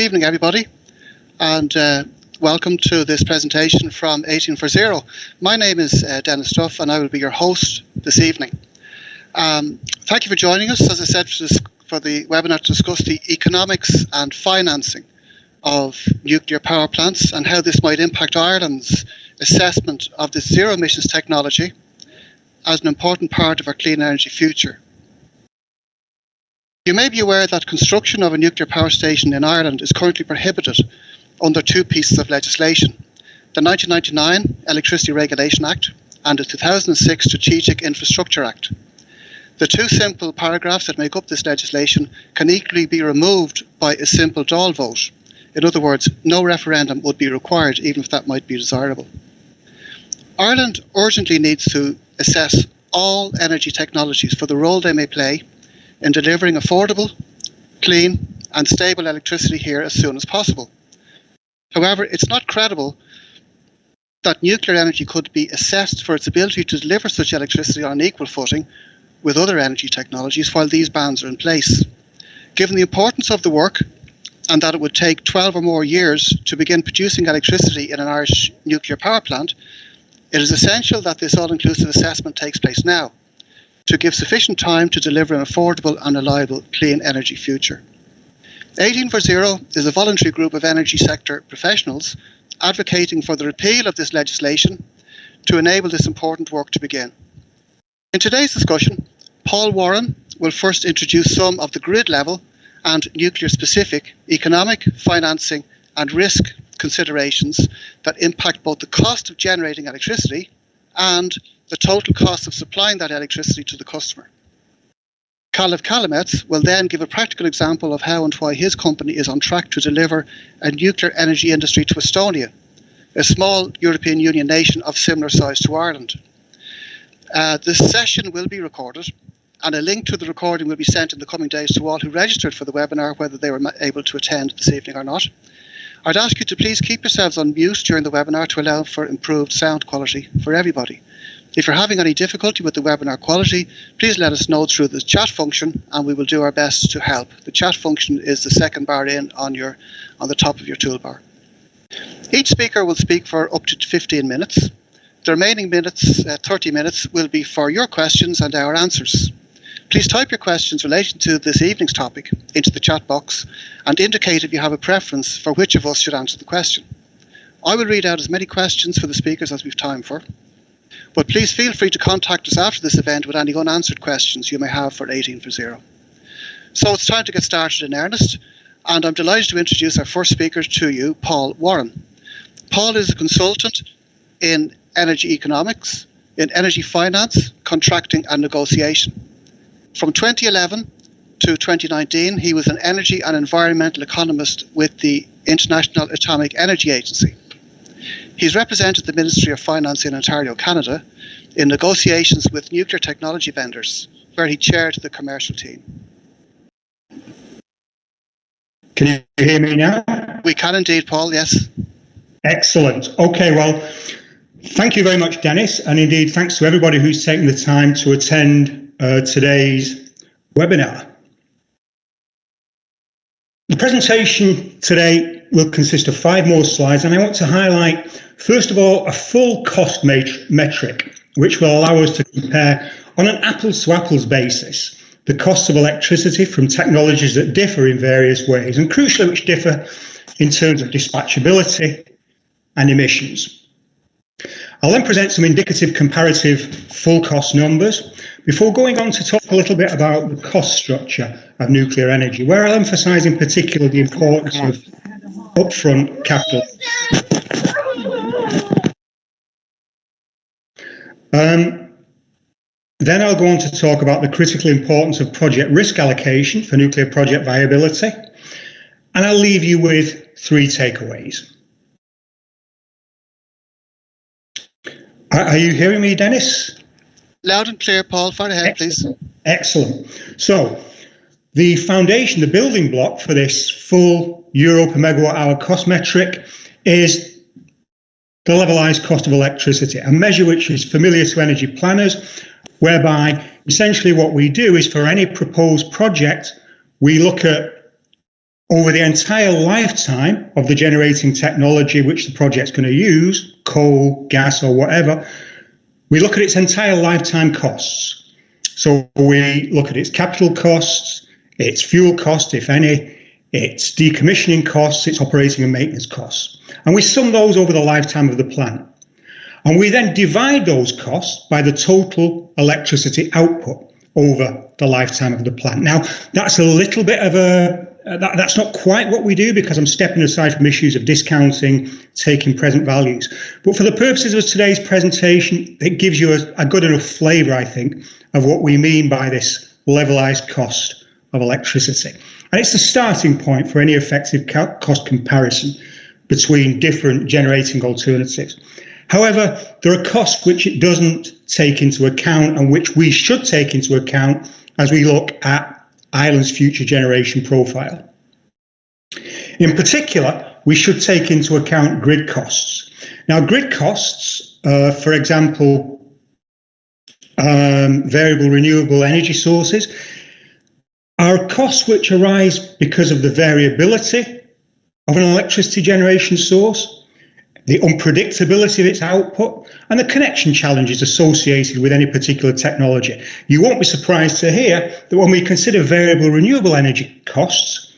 Good evening, everybody, and welcome to this presentation from 1840. My name is Dennis Duff, and I will be your host this evening. Thank you for joining us, as I said, for the webinar to discuss the economics and financing of nuclear power plants and how this might impact Ireland's assessment of this zero emissions technology as an important part of our clean energy future. You may be aware that construction of a nuclear power station in Ireland is currently prohibited under two pieces of legislation: the 1999 Electricity Regulation Act and the 2006 Strategic Infrastructure Act. The two simple paragraphs that make up this legislation can equally be removed by a simple Dáil vote. In other words, no referendum would be required, even if that might be desirable. Ireland urgently needs to assess all energy technologies for the role they may play in delivering affordable, clean and stable electricity here as soon as possible. However, it's not credible that nuclear energy could be assessed for its ability to deliver such electricity on an equal footing with other energy technologies while these bans are in place. Given the importance of the work and that it would take 12 or more years to begin producing electricity in an Irish nuclear power plant, it is essential that this all-inclusive assessment takes place now, to give sufficient time to deliver an affordable and reliable clean energy future. 1840 is a voluntary group of energy sector professionals advocating for the repeal of this legislation to enable this important work to begin. In today's discussion, Paul Warren will first introduce some of the grid level and nuclear specific economic, financing and risk considerations that impact both the cost of generating electricity and the total cost of supplying that electricity to the customer. Kallemets will then give a practical example of how and why his company is on track to deliver a nuclear energy industry to Estonia, a small European Union nation of similar size to Ireland. This session will be recorded, and a link to the recording will be sent in the coming days to all who registered for the webinar, whether they were able to attend this evening or not. I'd ask you to please keep yourselves on mute during the webinar to allow for improved sound quality for everybody. If you're having any difficulty with the webinar quality, please let us know through the chat function and we will do our best to help. The chat function is the second bar in on the top of your toolbar. Each speaker will speak for up to 15 minutes. The remaining minutes, 30 minutes, will be for your questions and our answers. Please type your questions relating to this evening's topic into the chat box and indicate if you have a preference for which of us should answer the question. I will read out as many questions for the speakers as we've time for, but please feel free to contact us after this event with any unanswered questions you may have for 1840. So it's time to get started in earnest, and I'm delighted to introduce our first speaker to you, Paul Warren. Paul is a consultant in energy economics, in energy finance, contracting and negotiation. From 2011 to 2019, he was an energy and environmental economist with the International Atomic Energy Agency. He's represented the Ministry of Finance in Ontario, Canada, in negotiations with nuclear technology vendors, where he chaired the commercial team. Can you hear me now? We can indeed, Paul, yes. Excellent. Okay, well, thank you very much, Dennis, and indeed thanks to everybody who's taken the time to attend today's webinar. The presentation today will consist of 5 more slides, and I want to highlight, first of all, a full cost metric, which will allow us to compare on an apples-to-apples basis the costs of electricity from technologies that differ in various ways, and crucially which differ in terms of dispatchability and emissions. I'll then present some indicative comparative full cost numbers before going on to talk a little bit about the cost structure of nuclear energy, where I'll emphasise in particular the importance of upfront capital. Then I'll go on to talk about the critical importance of project risk allocation for nuclear project viability, and I'll leave you with 3 takeaways. Are you hearing me, Dennis? Loud and clear, Paul. Far ahead, please. Excellent. So, the foundation, the building block for this full euro per megawatt hour cost metric is the levelized cost of electricity, a measure which is familiar to energy planners, whereby essentially what we do is for any proposed project, we look at over the entire lifetime of the generating technology which the project's going to use, coal, gas, or whatever, we look at its entire lifetime costs. So we look at its capital costs, its fuel costs, if any, its decommissioning costs, its operating and maintenance costs. And we sum those over the lifetime of the plant. And we then divide those costs by the total electricity output over the lifetime of the plant. Now, that's a little bit of that's not quite what we do, because I'm stepping aside from issues of discounting, taking present values. But for the purposes of today's presentation, it gives you a good enough flavour, I think, of what we mean by this levelized cost of electricity. And it's the starting point for any effective cost comparison between different generating alternatives. However, there are costs which it doesn't take into account and which we should take into account as we look at Ireland's future generation profile. In particular, we should take into account grid costs. Now, grid costs, for example, variable renewable energy sources, are costs which arise because of the variability of an electricity generation source, the unpredictability of its output, and the connection challenges associated with any particular technology. You won't be surprised to hear that when we consider variable renewable energy costs,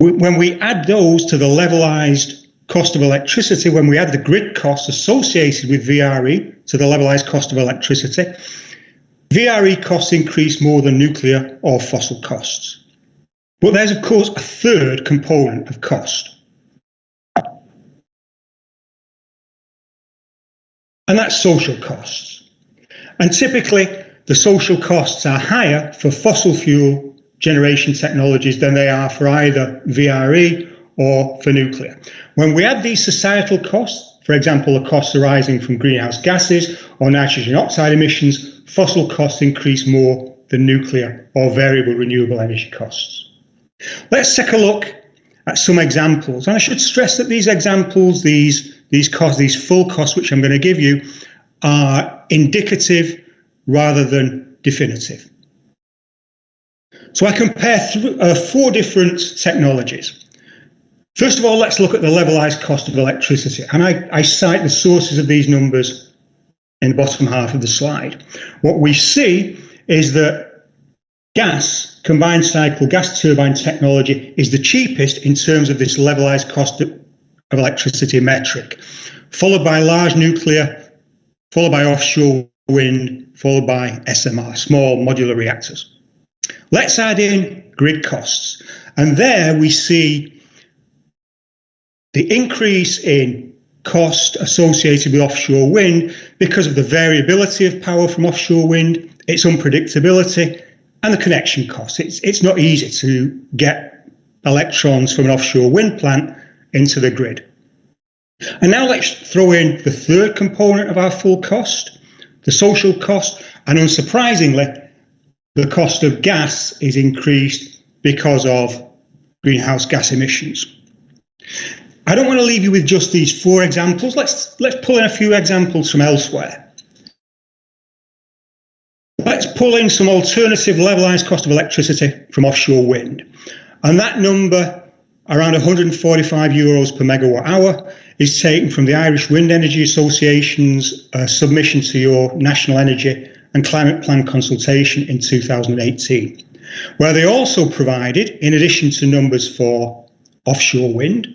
when we add those to the levelized cost of electricity, when we add the grid costs associated with VRE to the levelized cost of electricity, VRE costs increase more than nuclear or fossil costs. But there's, of course, a third component of cost. And that's social costs. And typically, the social costs are higher for fossil fuel generation technologies than they are for either VRE or for nuclear. When we add these societal costs, for example, the costs arising from greenhouse gases or nitrogen oxide emissions, fossil costs increase more than nuclear or variable renewable energy costs. Let's take a look at some examples. And I should stress that these examples, these costs, these full costs which I'm going to give you, are indicative rather than definitive. So I compare 4 different technologies. First of all, let's look at the levelized cost of electricity. And I cite the sources of these numbers in the bottom half of the slide. What we see is that gas, combined cycle gas turbine technology, is the cheapest in terms of this levelized cost of electricity metric, followed by large nuclear, followed by offshore wind, followed by SMR, small modular reactors. Let's add in grid costs. And there we see the increase in cost associated with offshore wind because of the variability of power from offshore wind, its unpredictability, and the connection costs. It's not easy to get electrons from an offshore wind plant into the grid. And now let's throw in the third component of our full cost, the social cost, and unsurprisingly, the cost of gas is increased because of greenhouse gas emissions. I don't want to leave you with just these 4 examples. Let's pull in a few examples from elsewhere. Let's pull in some alternative levelized cost of electricity from offshore wind. And that number, around €145 per megawatt hour, is taken from the Irish Wind Energy Association's submission to your National Energy and Climate Plan consultation in 2018, where they also provided, in addition to numbers for offshore wind,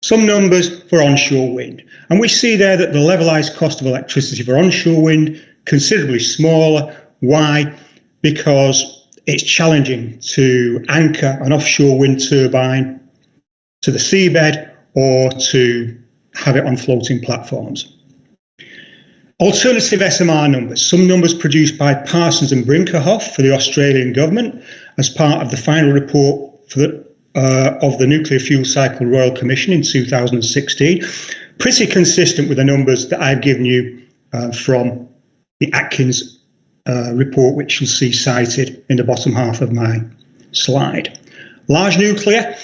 some numbers for onshore wind. And we see there that the levelized cost of electricity for onshore wind considerably smaller. Why? Because it's challenging to anchor an offshore wind turbine to the seabed or to have it on floating platforms. Alternative SMR numbers, some numbers produced by Parsons and Brinckerhoff for the Australian government as part of the final report for of the Nuclear Fuel Cycle Royal Commission in 2016, pretty consistent with the numbers that I've given you from the Atkins report, which you'll see cited in the bottom half of my slide. Large nuclear,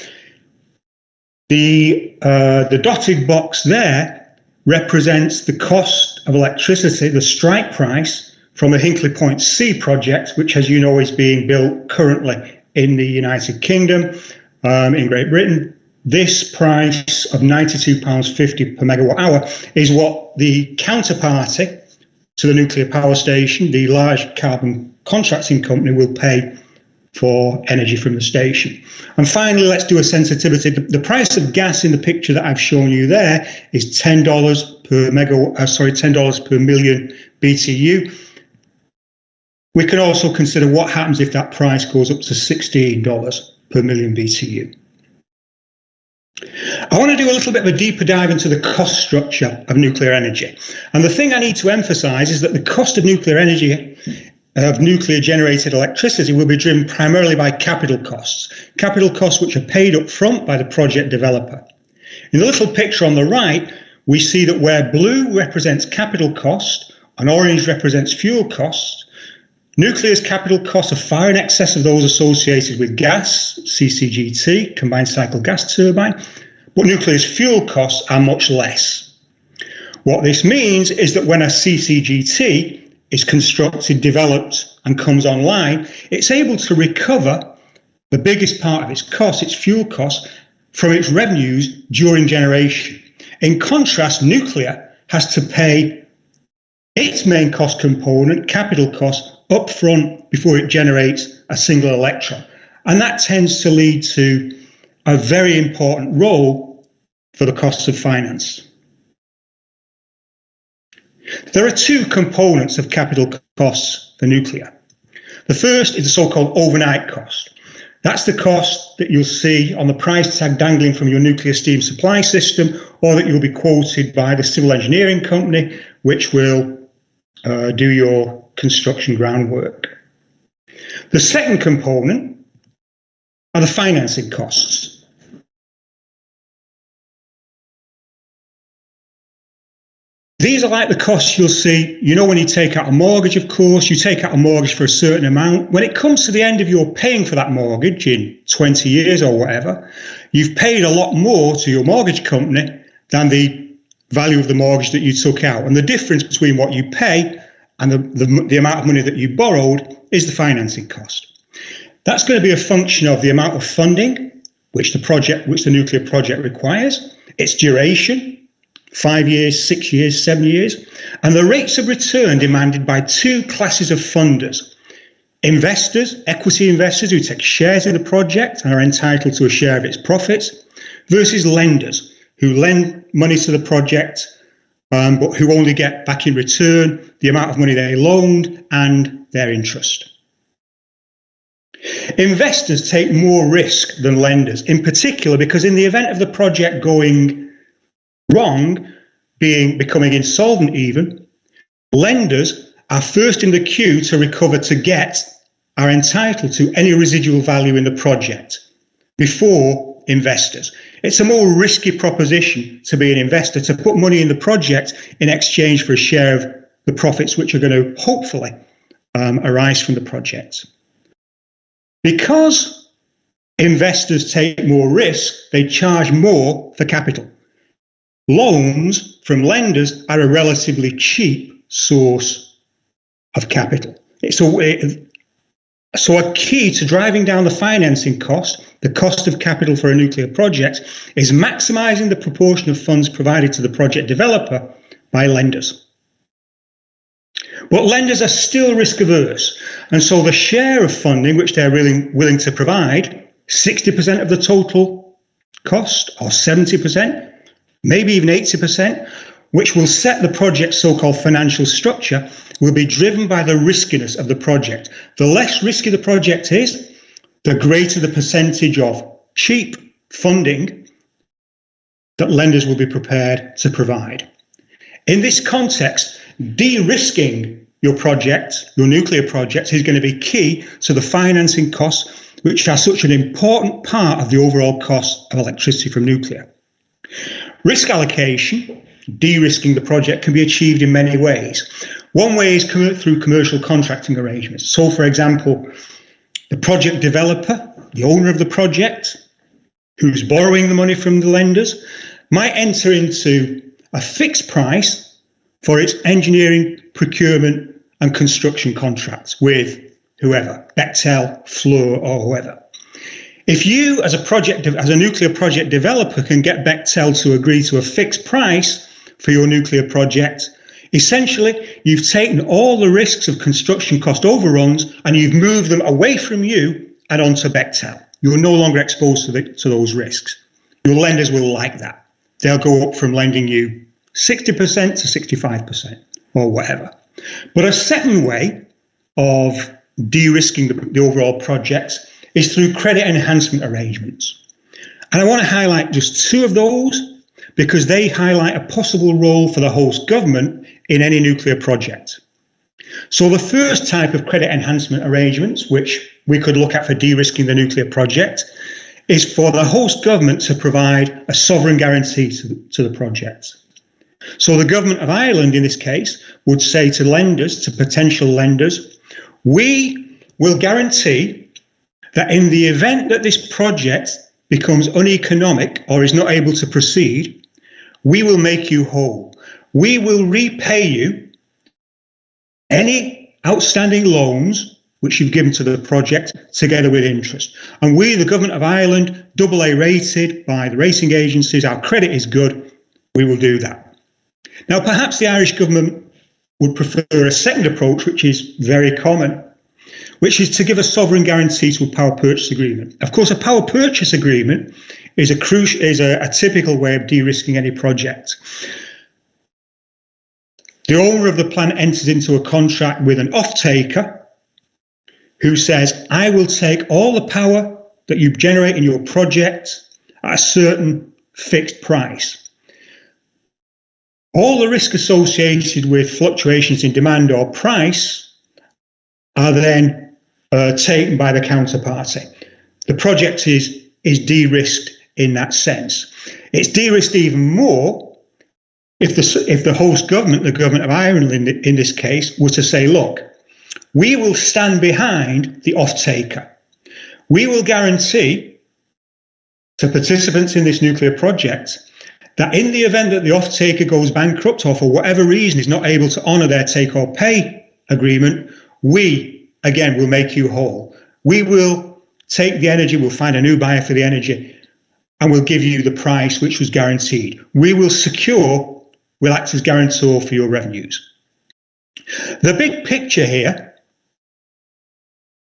the dotted box there represents the cost of electricity, the strike price from the Hinkley Point C project, which, as you know, is being built currently in the United Kingdom, in Great Britain. This price of £92.50 per megawatt hour is what the counterparty to the nuclear power station, the large carbon contracting company, will pay for energy from the station. And finally, let's do a sensitivity. The price of gas in the picture that I've shown you there is $10 per $10 per million BTU. We can also consider what happens if that price goes up to $16 per million BTU. I want to do a little bit of a deeper dive into the cost structure of nuclear energy. And the thing I need to emphasize is that the cost of nuclear energy, of nuclear generated electricity, will be driven primarily by capital costs which are paid up front by the project developer. In the little picture on the right, we see that where blue represents capital cost and orange represents fuel costs, nuclear's capital costs are far in excess of those associated with gas, CCGT, combined cycle gas turbine, but nuclear's fuel costs are much less. What this means is that when a CCGT is constructed, developed, and comes online, it's able to recover the biggest part of its costs, its fuel costs, from its revenues during generation. In contrast, nuclear has to pay its main cost component, capital costs, up front before it generates a single electron. And that tends to lead to a very important role for the costs of finance. There are two components of capital costs for nuclear. The first is the so-called overnight cost. That's the cost that you'll see on the price tag dangling from your nuclear steam supply system, or that you'll be quoted by the civil engineering company, which will do your construction groundwork. The second component are the financing costs. These are like the costs you'll see, when you take out a mortgage, of course, you take out a mortgage for a certain amount. When it comes to the end of your paying for that mortgage in 20 years or whatever, you've paid a lot more to your mortgage company than the value of the mortgage that you took out. And the difference between what you pay and the amount of money that you borrowed is the financing cost. That's going to be a function of the amount of funding which the nuclear project requires, its duration, 5 years, 6 years, 7 years, and the rates of return demanded by two classes of funders. Investors, equity investors who take shares in the project and are entitled to a share of its profits, versus lenders who lend money to the project but who only get back in return the amount of money they loaned and their interest. Investors take more risk than lenders, in particular because in the event of the project going wrong, becoming insolvent even, lenders are first in the queue to recover are entitled to any residual value in the project before investors. It's a more risky proposition to be an investor, to put money in the project in exchange for a share of the profits which are going to hopefully arise from the project. Because investors take more risk, they charge more for capital. Loans from lenders are a relatively cheap source of capital. So a key to driving down the financing cost, the cost of capital for a nuclear project, is maximizing the proportion of funds provided to the project developer by lenders. But lenders are still risk averse, and so the share of funding which they're really willing to provide, 60% of the total cost or 70%, maybe even 80%, which will set the project's so-called financial structure, will be driven by the riskiness of the project. The less risky the project is, the greater the percentage of cheap funding that lenders will be prepared to provide. In this context, de-risking your project, your nuclear project, is going to be key to the financing costs, which are such an important part of the overall cost of electricity from nuclear. Risk allocation, de-risking the project, can be achieved in many ways. One way is through commercial contracting arrangements. So, for example, the project developer, the owner of the project, who's borrowing the money from the lenders, might enter into a fixed price for its engineering, procurement, and construction contracts with whoever, 𝗞𝗹𝗪, Fluor, or whoever. If you, as a nuclear project developer, can get Bechtel to agree to a fixed price for your nuclear project, essentially you've taken all the risks of construction cost overruns and you've moved them away from you and onto Bechtel. You're no longer exposed to those risks. Your lenders will like that. They'll go up from lending you 60% to 65% or whatever. But a second way of de-risking the overall projects is through credit enhancement arrangements. And I want to highlight just two of those because they highlight a possible role for the host government in any nuclear project. So the first type of credit enhancement arrangements, which we could look at for de-risking the nuclear project, is for the host government to provide a sovereign guarantee to the project. So the government of Ireland, in this case, would say to lenders, to potential lenders, we will guarantee that in the event that this project becomes uneconomic or is not able to proceed, we will make you whole. We will repay you any outstanding loans which you've given to the project together with interest. And we, the government of Ireland, AA rated by the rating agencies, our credit is good, we will do that. Now, perhaps the Irish government would prefer a second approach, which is very common, which is to give a sovereign guarantee to a power purchase agreement. Of course, a power purchase agreement is a typical way of de-risking any project. The owner of the plant enters into a contract with an off-taker who says, I will take all the power that you generate in your project at a certain fixed price. All the risk associated with fluctuations in demand or price are then taken by the counterparty. The project is de-risked in that sense. It's de-risked even more if the host government, the government of Ireland in this case, were to say, look, we will stand behind the off-taker. We will guarantee to participants in this nuclear project that in the event that the off-taker goes bankrupt or for whatever reason is not able to honour their take-or-pay agreement, we, again, will make you whole. We will take the energy, we'll find a new buyer for the energy, and we'll give you the price which was guaranteed. We'll act as guarantor for your revenues. The big picture here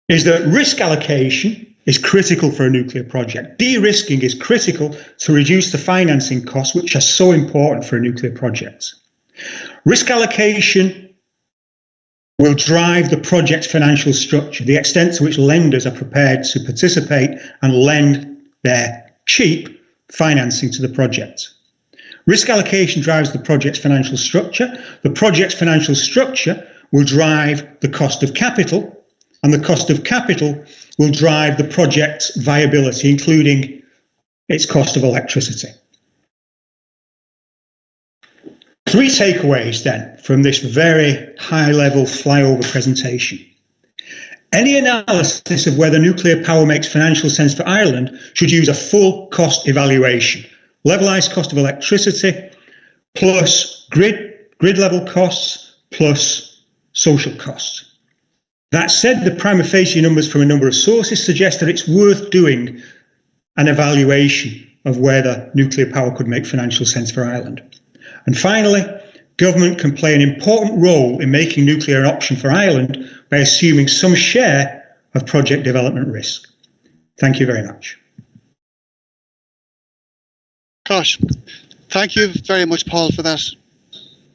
is that risk allocation is critical for a nuclear project. De-risking is critical to reduce the financing costs, which are so important for a nuclear project. Risk allocation will drive the project's financial structure, the extent to which lenders are prepared to participate and lend their cheap financing to the project. Risk allocation drives the project's financial structure. The project's financial structure will drive the cost of capital, and the cost of capital will drive the project's viability, including its cost of electricity. Three takeaways then from this very high-level flyover presentation. Any analysis of whether nuclear power makes financial sense for Ireland should use a full cost evaluation. Levelized cost of electricity plus grid level costs plus social costs. That said, the prima facie numbers from a number of sources suggest that it's worth doing an evaluation of whether nuclear power could make financial sense for Ireland. And finally, government can play an important role in making nuclear an option for Ireland by assuming some share of project development risk. Thank you very much. Gosh, thank you very much, Paul, for that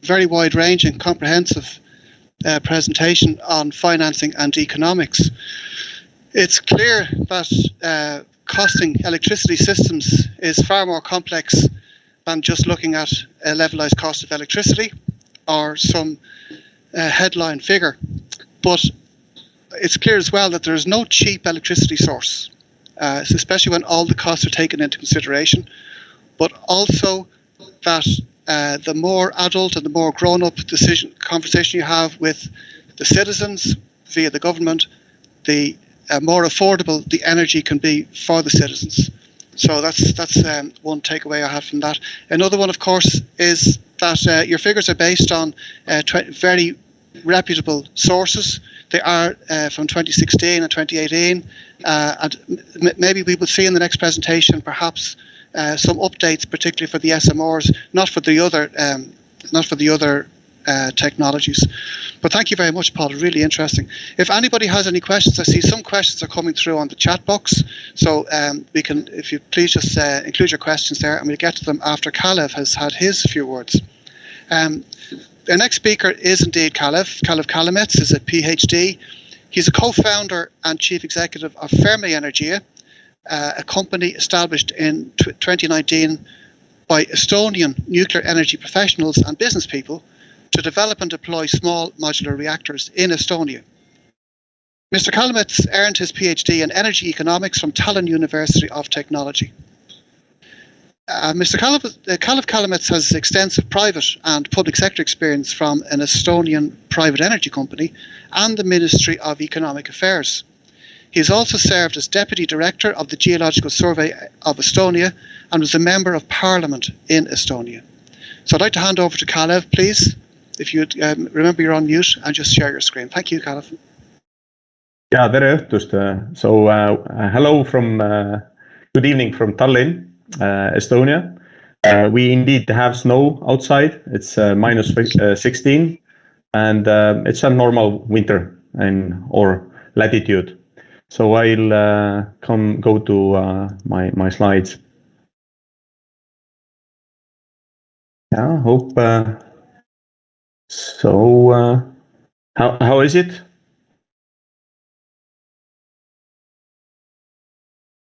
very wide-ranging, comprehensive presentation on financing and economics. It's clear that costing electricity systems is far more complex than just looking at a levelized cost of electricity or some headline figure. But it's clear as well that there is no cheap electricity source, especially when all the costs are taken into consideration, but also that the more adult and the more grown-up conversation you have with the citizens via the government, the more affordable the energy can be for the citizens. So that's one takeaway I have from that. Another one, of course, is that your figures are based on very reputable sources. They are from 2016 and 2018, And maybe we will see in the next presentation perhaps some updates, particularly for the SMRs, not for the other technologies. But thank you very much, Paul. Really interesting. If anybody has any questions, I see some questions are coming through on the chat box. So we can, if you please just include your questions there, and we'll get to them after Kálleb has had his few words. The next speaker is indeed 𝗂𝗪 Kallemets is a Ph.D. He's a co-founder and chief executive of Fermi Energia, a company established in 2019 by Estonian nuclear energy professionals and business people to develop and deploy small modular reactors in Estonia. Mr. Kallemets earned his Ph.D. in energy economics from Tallinn University of Technology. Mr. 𝗂𝗪 Kallemets has extensive private and public sector experience from an Estonian private energy company and the Ministry of Economic Affairs. He has also served as Deputy Director of the Geological Survey of Estonia and was a Member of Parliament in Estonia. So I'd like to hand over to Kálleb, please. If you'd remember you're on mute and just share your screen. Thank you, Kálleb. Yeah, tere õhtust. So hello from, good evening from Tallinn, Estonia. We indeed have snow outside. It's minus 16 and it's a normal winter in our latitude. So I'll go to my slides. Yeah, hope so. How is it?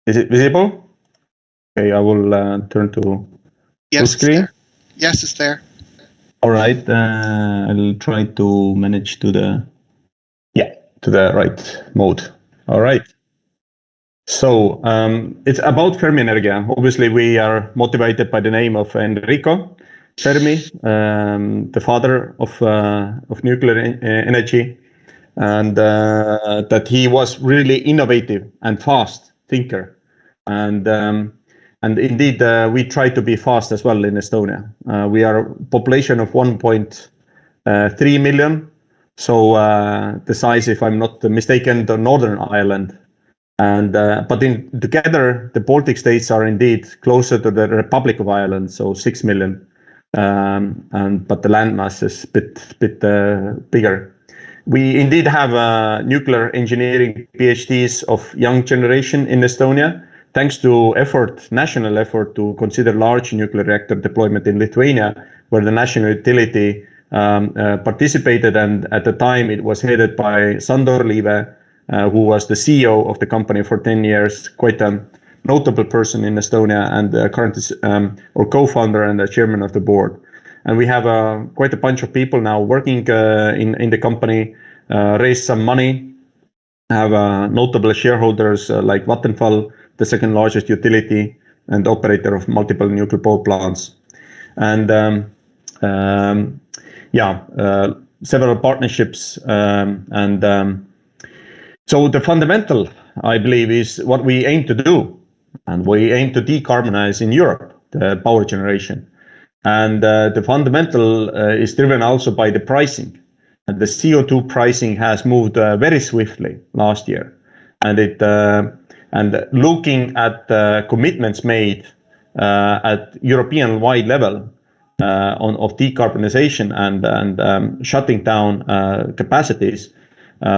Is it visible? Okay, I will turn to full screen. Yes, it's there. All right, I'll try to manage to the right mode. All right. So it's about Fermi Energia. Obviously, we are motivated by the name of Enrico Fermi, the father of nuclear energy, and that he was really innovative and fast thinker. And indeed, we try to be fast as well in Estonia. We are a population of 1.3 million. So the size, if I'm not mistaken, the Northern Ireland. And but together, the Baltic states are indeed closer to the Republic of Ireland, so 6 million. But the landmass is a bit bigger. We indeed have nuclear engineering PhDs of young generation in Estonia, thanks to national effort to consider large nuclear reactor deployment in Lithuania, where the national utility participated, and at the time it was headed by Sandor Liive, who was the CEO of the company for 10 years, quite a notable person in Estonia, and currently our co-founder and the chairman of the board. And we have quite a bunch of people now working in the company, raised some money, have notable shareholders like Vattenfall, the second largest utility and operator of multiple nuclear power plants. And several partnerships. So the fundamental, I believe, is what we aim to do. And we aim to decarbonize in Europe, the power generation. And the fundamental is driven also by the pricing. And the CO2 pricing has moved very swiftly last year. And looking at the commitments made at European-wide level of decarbonization and shutting down capacities,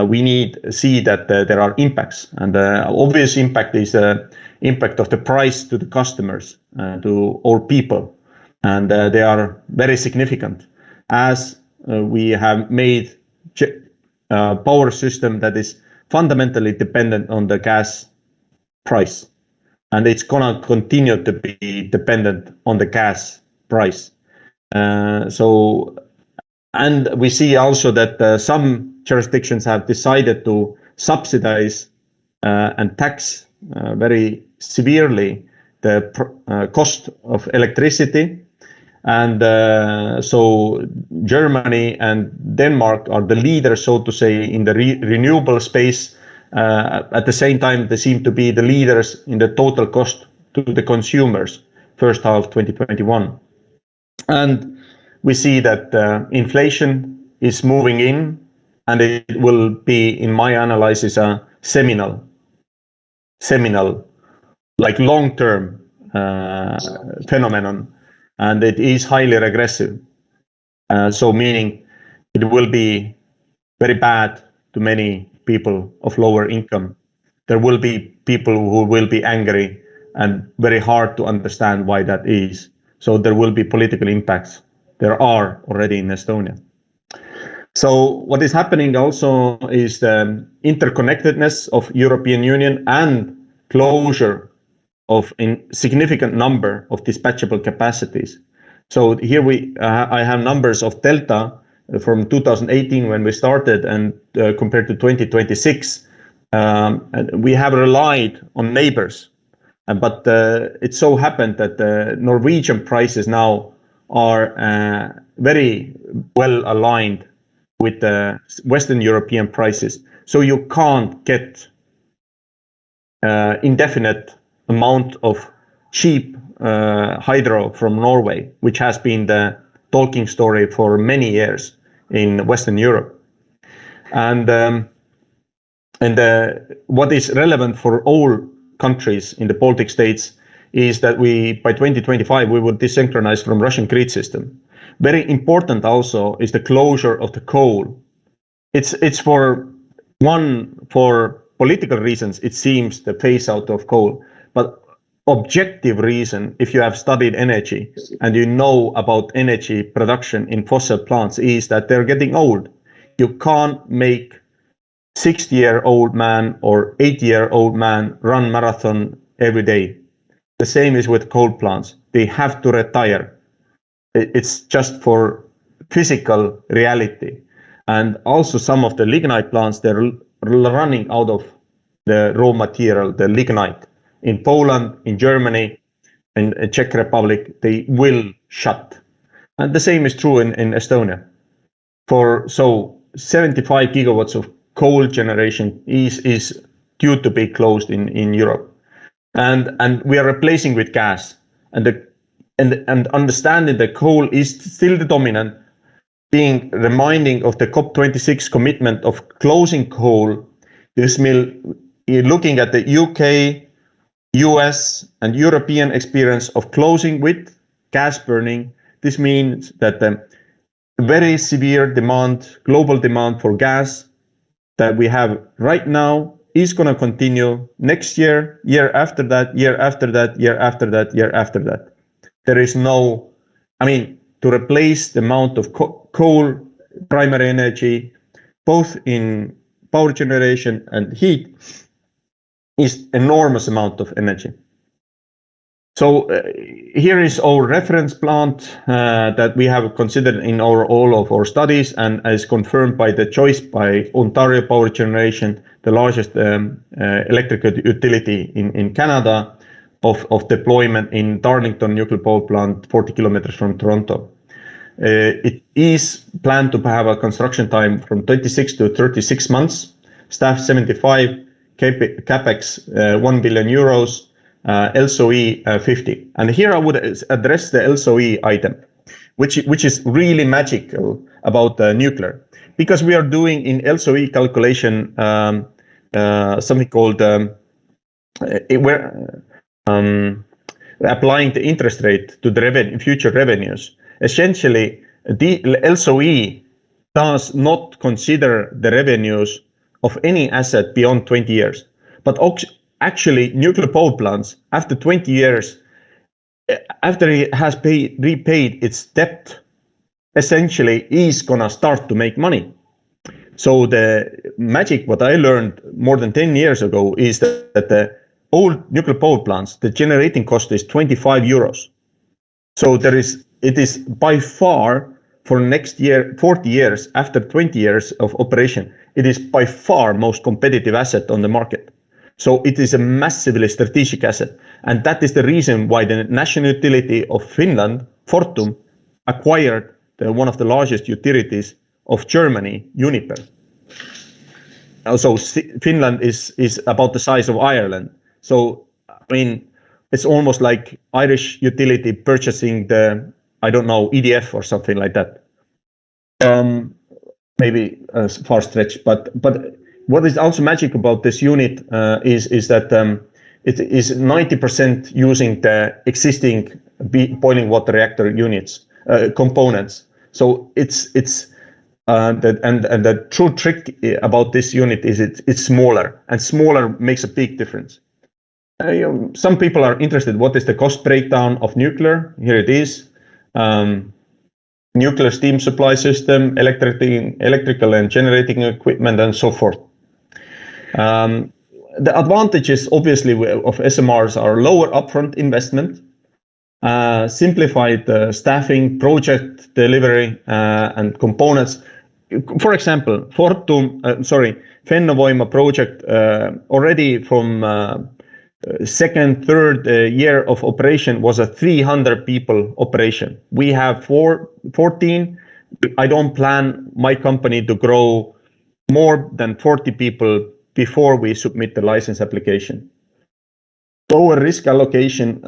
we need to see that there are impacts. And the obvious impact is the impact of the price to the customers, to all people. And they are very significant, as we have made a power system that is fundamentally dependent on the gas price. And it's going to continue to be dependent on the gas price. And we see also that some jurisdictions have decided to subsidize and tax very severely the cost of electricity. And so Germany and Denmark are the leaders, so to say, in the renewable space. At the same time, they seem to be the leaders in the total cost to the consumers, first half 2021. And we see that inflation is moving in, and it will be, in my analysis, a seminal seminal, like long-term phenomenon, and it is highly regressive. So meaning it will be very bad to many people of lower income. There will be people who will be angry and very hard to understand why that is. So there will be political impacts. There are already in Estonia. So what is happening also is the interconnectedness of European Union and closure of a significant number of dispatchable capacities. So here I have numbers of delta from 2018 when we started and compared to 2026. And we have relied on neighbors, but it so happened that the Norwegian prices now are very well aligned with the Western European prices. So you can't get indefinite amount of cheap hydro from Norway, which has been the talking story for many years in Western Europe. And what is relevant for all countries in the Baltic states is that by 2025, we will desynchronize from Russian grid system. Very important also is the closure of the coal. It's for political reasons, it seems the phase out of coal, but objective reason, if you have studied energy and you know about energy production in fossil plants, is that they're getting old. You can't make 60-year-old man or 80-year-old man run marathon every day. The same is with coal plants. They have to retire. It's just for physical reality. And also some of the lignite plants, they're running out of the raw material, the lignite. In Poland, in Germany, in Czech Republic, they will shut. And the same is true in Estonia. So 75 gigawatts of coal generation is due to be closed in Europe. And we are replacing with gas. And understanding that coal is still the dominant, being reminding of the COP26 commitment of closing coal, this will, looking at the UK, US and European experience of closing with gas burning, this means that the very severe demand, global demand for gas that we have right now is going to continue next year, year after that, year after that, year after that, year after that. There is no, to replace the amount of coal, primary energy, both in power generation and heat, is enormous amount of energy. So here is our reference plant that we have considered in all of our studies and is confirmed by the choice by Ontario Power Generation, the largest electrical utility in Canada, of deployment in Darlington nuclear power plant 40 kilometers from Toronto. It is planned to have a construction time from 26 to 36 months, staff 75, capex 1 billion euros, LSOE 50. And here I would address the LSOE item, which is really magical about nuclear, because we are doing in LSOE calculation something called applying the interest rate to the future revenues. Essentially, the LSOE does not consider the revenues of any asset beyond 20 years. But actually, nuclear power plants, after 20 years, after it has repaid its debt, essentially is going to start to make money. So the magic, what I learned more than 10 years ago, is that the old nuclear power plants, the generating cost is 25 euros. So it is by far, for next year, 40 years, after 20 years of operation, it is by far most competitive asset on the market. So it is a massively strategic asset. And that is the reason why the national utility of Finland, Fortum, acquired one of the largest utilities of Germany, Uniper. Also, Finland is about the size of Ireland. So, it's almost like Irish utility purchasing the, EDF or something like that. Maybe a far stretch, but what is also magic about this unit is that it is 90% using the existing boiling water reactor units, components. So it's the true trick about this unit is it's smaller, and smaller makes a big difference. Some people are interested, what is the cost breakdown of nuclear? Here it is. Nuclear steam supply system, electrical and generating equipment, and so forth. The advantages, obviously, of SMRs are lower upfront investment, simplified staffing, project delivery, and components. For example, 𝗣𝗪𝗪𝗿𝗃 project already from second, third year of operation was a 300 people operation. We have 14. I don't plan my company to grow more than 40 people before we submit the license application. Lower risk allocation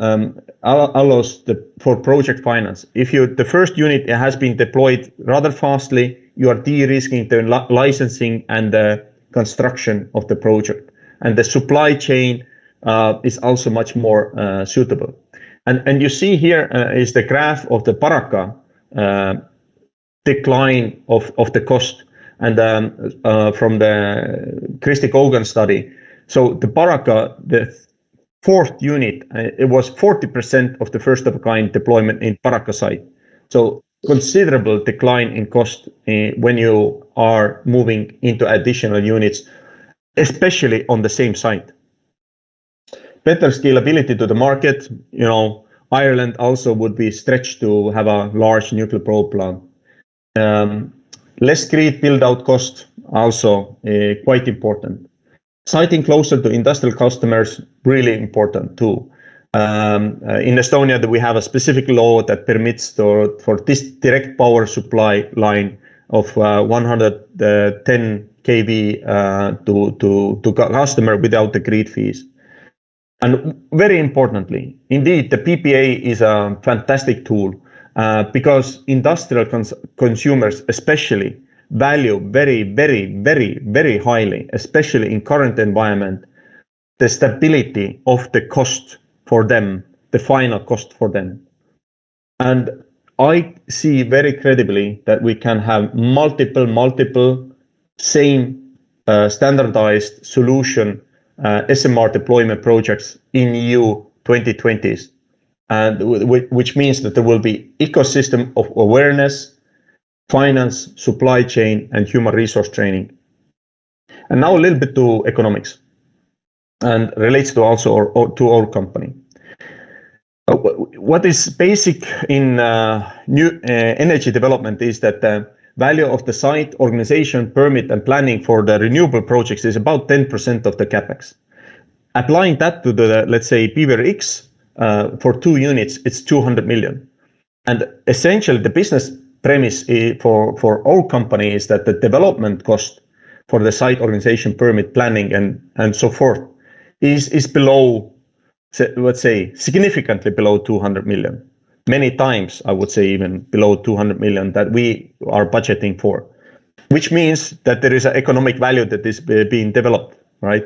allows for project finance. If the first unit has been deployed rather fastly, you are de-risking the licensing and the construction of the project. And the supply chain is also much more suitable. And you see here is the graph of the 𝗪𝗂𝗃 decline of the cost, and from the Kristi Kogan study. So the 𝗪𝗂𝗃, the fourth unit, it was 40% of the first of a kind deployment in 𝗪𝗂𝗃 site. So considerable decline in cost when you are moving into additional units, especially on the same site. Better scalability to the market. Ireland also would be stretched to have a large nuclear power plant. Less grid build-out cost, also quite important. Siting closer to industrial customers, really important too. In Estonia, we have a specific law that permits for this direct power supply line of 110 kV to customer without the grid fees. And very importantly, indeed, the PPA is a fantastic tool because industrial consumers especially value very, very, very, very highly, especially in current environment, the stability of the cost for them, the final cost for them. And I see very credibly that we can have multiple same standardized solution SMR deployment projects in EU 2020s, and which means that there will be ecosystem of awareness, finance, supply chain, and human resource training. And now a little bit to economics, and relates to also to our company. What is basic in new energy development is that the value of the site, organization, permit, and planning for the renewable projects is about 10% of the capex. Applying that to the, let's say, 𝗣𝗪𝗪𝗃 for 2 units, it's 200 million. And essentially, the business premise for our company is that the development cost for the site, organization, permit, planning, and so forth is below, let's say, significantly below 200 million. Many times, I would say, even below 200 million that we are budgeting for, which means that there is an economic value that is being developed, right?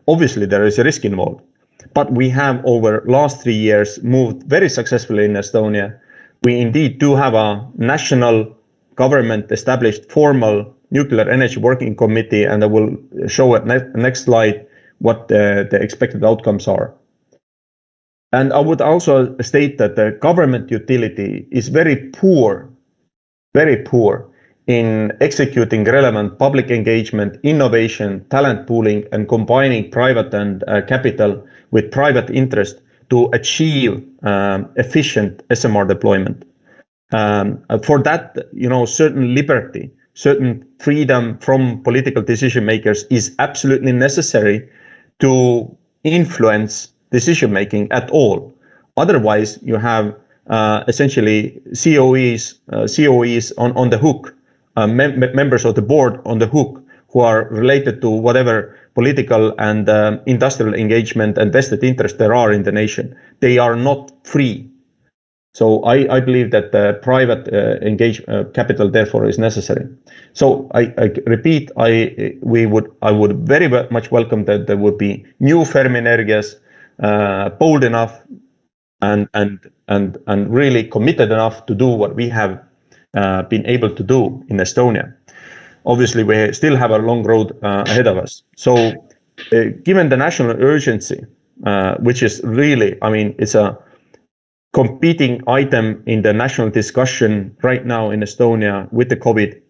Obviously, there is a risk involved, but we have over last 3 years moved very successfully in Estonia. We indeed do have a national government established formal nuclear energy working committee, and I will show at next slide what the expected outcomes are. And I would also state that the government utility is very poor in executing relevant public engagement, innovation, talent pooling, and combining private and capital with private interest to achieve efficient SMR deployment. For that, certain liberty, certain freedom from political decision makers is absolutely necessary to influence decision making at all. Otherwise, you have essentially COEs on the hook, members of the board on the hook, who are related to whatever political and industrial engagement and vested interest there are in the nation. They are not free. So I believe that the private capital therefore is necessary. So I repeat, I would very much welcome that there would be new Fermi Energias bold enough and really committed enough to do what we have been able to do in Estonia. Obviously, we still have a long road ahead of us. So given the national urgency, which is really, I mean, it's a competing item in the national discussion right now in Estonia with the COVID.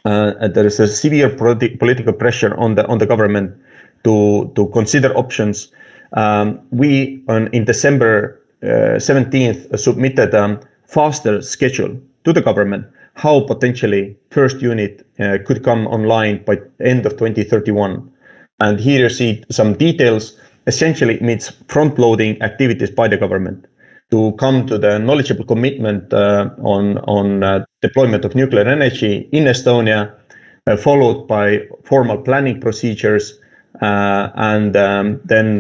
There is a severe political pressure on the government to consider options. We in December 17th submitted a faster schedule to the government, how potentially first unit could come online by end of 2031. And here you see some details. Essentially, it means front-loading activities by the government to come to the knowledgeable commitment on deployment of nuclear energy in Estonia, followed by formal planning procedures, and then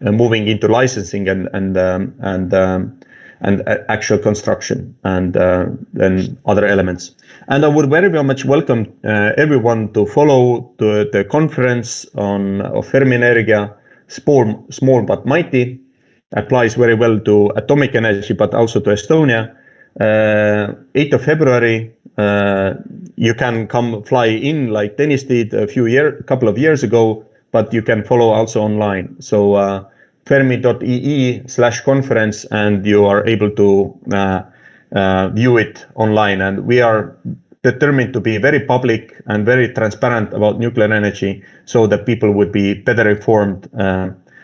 moving into licensing and actual construction, and then other elements. And I would very much welcome everyone to follow the conference of Fermi Energia, small but mighty. Applies very well to atomic energy, but also to Estonia. 8th of February, you can come fly in like Dennis did a couple of years ago, but you can follow also online. So fermi.ee/conference, and you are able to view it online. And we are determined to be very public and very transparent about nuclear energy so that people would be better informed.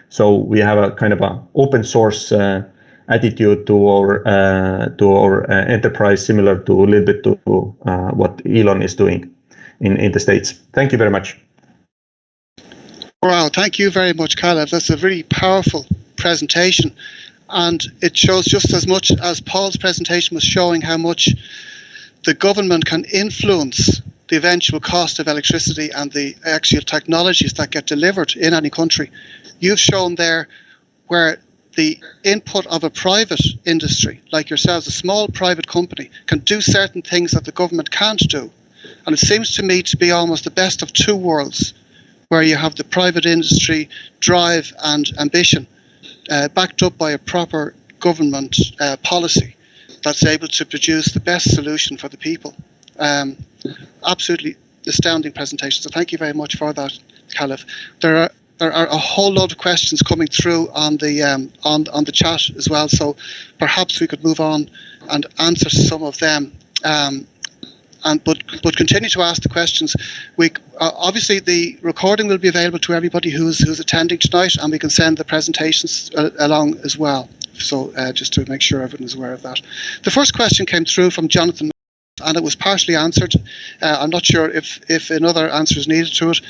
So we have a kind of a open source attitude to our enterprise, similar to a little bit to what Elon is doing in the States. Thank you very much. Wow, thank you very much, Kallemets. That's a really powerful presentation, and it shows just as much as Paul's presentation was showing how much the government can influence the eventual cost of electricity and the actual technologies that get delivered in any country. You've shown there where the input of a private industry, like yourselves, a small private company, can do certain things that the government can't do. And it seems to me to be almost the best of two worlds, where you have the private industry drive and ambition backed up by a proper government policy that's able to produce the best solution for the people. Absolutely astounding presentation. So thank you very much for that, Kallemets. There are a whole lot of questions coming through on the chat as well. So perhaps we could move on and answer some of them. But continue to ask the questions. We obviously the recording will be available to everybody who's attending tonight, and we can send the presentations along as well. So just to make sure everyone is aware of that. The first question came through from Jonathan, and it was partially answered. I'm not sure if another answer is needed to it,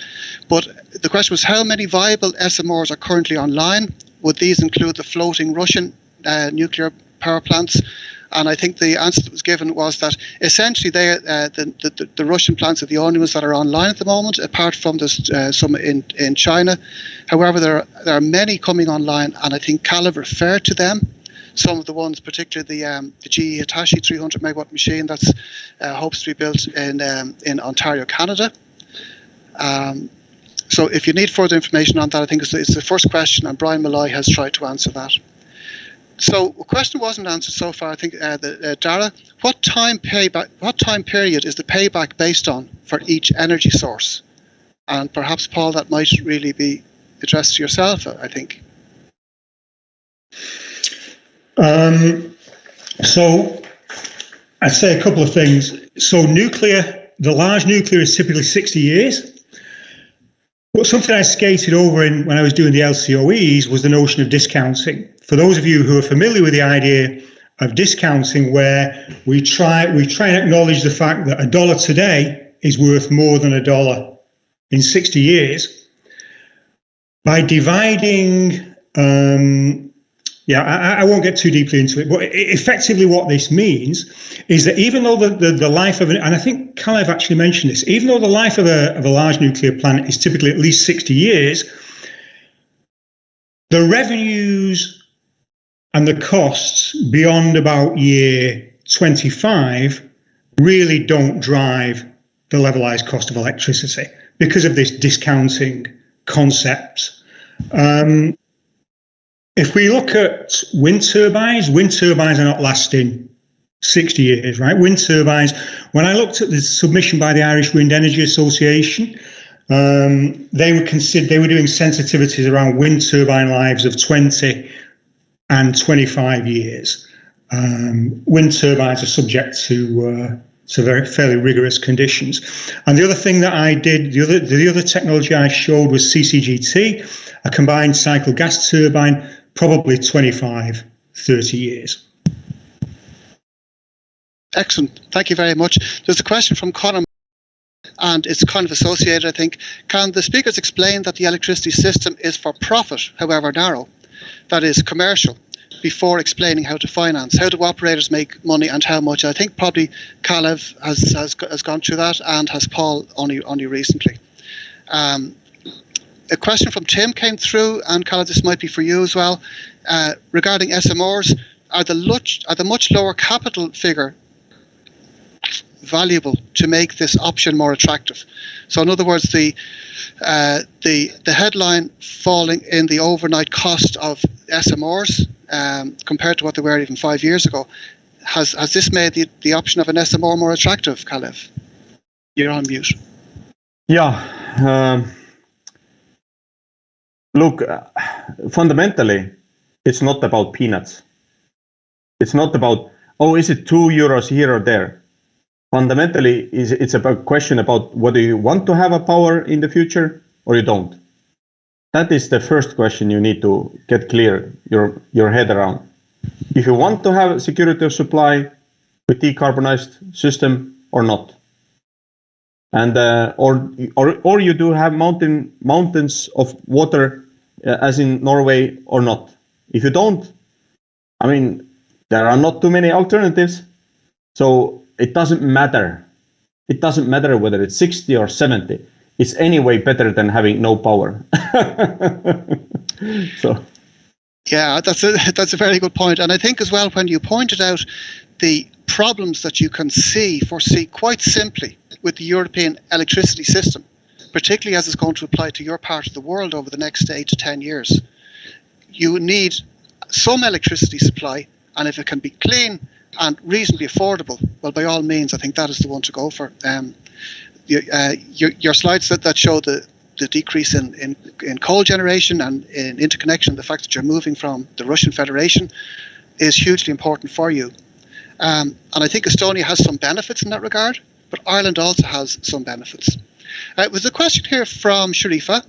but the question was, how many viable SMRs are currently online? Would these include the floating Russian nuclear power plants? And I think the answer that was given was that essentially the Russian plants are the only ones that are online at the moment, apart from some in China. However, there are many coming online, and I think Kallemets referred to them. Some of the ones, particularly the GE Hitachi 300 megawatt machine that's hopes to be built in Ontario, Canada. So if you need further information on that, I think it's the first question, and Brian Malloy has tried to answer that. So a question wasn't answered so far. I think Dara, what time period is the payback based on for each energy source? And perhaps, Paul, that might really be addressed to yourself, I think. So I'd say a couple of things. So nuclear, the large nuclear is typically 60 years. But something I skated over when I was doing the LCOEs was the notion of discounting. For those of you who are familiar with the idea of discounting, where we try and acknowledge the fact that $1 today is worth more than $1 in 60 years, by dividing, I won't get too deeply into it, but effectively what this means is that even though the life of, and I think Kallemets actually mentioned this, even though the life of a large nuclear plant is typically at least 60 years, the revenues and the costs beyond about year 25 really don't drive the levelized cost of electricity because of this discounting concept. if we look at wind turbines are not lasting 60 years, right? Wind turbines, when I looked at the submission by the Irish Wind Energy Association, they were doing sensitivities around wind turbine lives of 20 and 25 years. Wind turbines are subject to fairly rigorous conditions. And the other thing that I did, the other technology I showed was CCGT, a combined cycle gas turbine, probably 25, 30 years. Excellent. Thank you very much. There's a question from Conor, and it's kind of associated, I think. Can the speakers explain that the electricity system is for profit, however narrow, that is commercial, before explaining how to finance? How do operators make money and how much? I think probably Kalev has gone through that, and has Paul only recently. A question from Tim came through, and Kalev, this might be for you as well, regarding SMRs. Are the much lower capital figure valuable to make this option more attractive? So in other words, the headline falling in the overnight cost of SMRs compared to what they were even 5 years ago, has this made the option of an SMR more attractive, Kalev? You're on mute. Yeah. Look, fundamentally, it's not about peanuts. It's not about, oh, is it €2 here or there? Fundamentally, it's a question about whether you want to have a power in the future or you don't. That is the first question you need to get clear your head around. If you want to have security of supply with decarbonized system or not, and or you do have mountains of water as in Norway or not. If you don't, I mean, there are not too many alternatives, so it doesn't matter. It doesn't matter whether it's 60 or 70. It's anyway better than having no power. So, yeah, that's a very good point. And I think as well, when you pointed out the problems that you can foresee quite simply with the European electricity system, particularly as it's going to apply to your part of the world over the next 8 to 10 years, you need some electricity supply, and if it can be clean and reasonably affordable, well, by all means, I think that is the one to go for. Your slides that show the decrease in coal generation and in interconnection, the fact that you're moving from the Russian Federation is hugely important for you. And I think Estonia has some benefits in that regard, but Ireland also has some benefits. There's a question here from Sharifa.